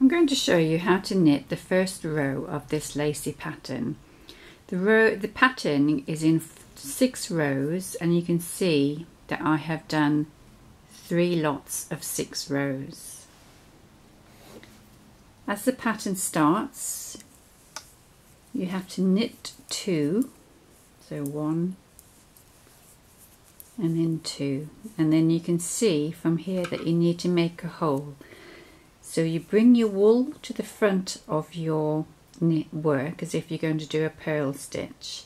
I'm going to show you how to knit the first row of this lacy pattern. The pattern is in 6 rows, and you can see that I have done 3 lots of 6 rows. As the pattern starts, you have to knit 2, so 1 and then 2, and then you can see from here that you need to make a hole. So you bring your wool to the front of your knit work as if you're going to do a purl stitch,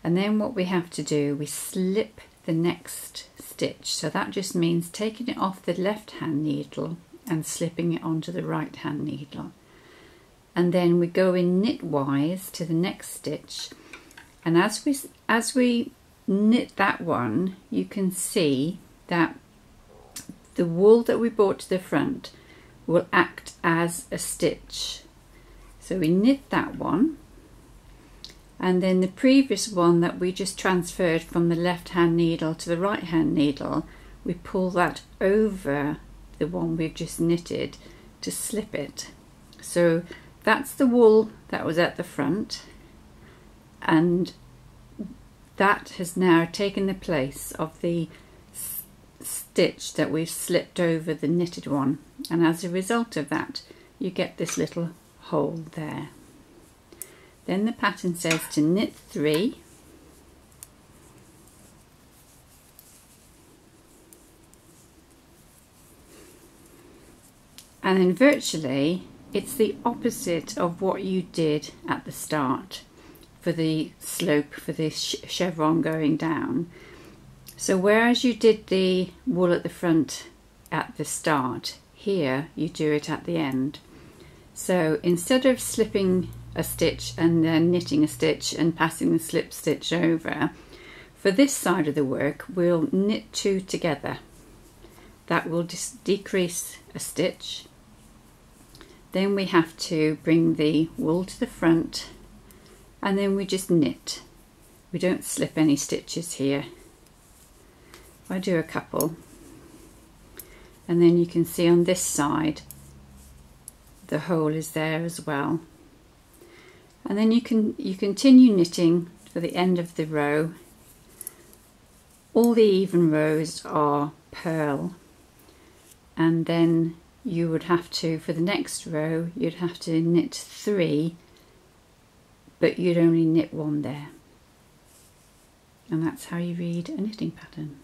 and then what we have to do, we slip the next stitch. So that just means taking it off the left hand needle and slipping it onto the right hand needle, and then we go in knitwise to the next stitch, and as we knit that one, you can see that the wool that we brought to the front will act as a stitch. So we knit that one, and then the previous one that we just transferred from the left hand needle to the right hand needle, we pull that over the one we've just knitted to slip it. So that's the wool that was at the front, and that has now taken the place of the stitch that we've slipped over the knitted one, and as a result of that you get this little hole there. Then the pattern says to knit 3, and then virtually it's the opposite of what you did at the start for the slope, for the chevron going down. So whereas you did the wool at the front at the start, here you do it at the end. So instead of slipping a stitch and then knitting a stitch and passing the slip stitch over, for this side of the work we'll knit 2 together. That will just decrease a stitch. Then we have to bring the wool to the front, and then we just knit. We don't slip any stitches here. I do a couple, and then you can see on this side the hole is there as well, and then you continue knitting for the end of the row. All the even rows are purl, and then you would have to, for the next row, you'd have to knit 3, but you'd only knit 1 there, and that's how you read a knitting pattern.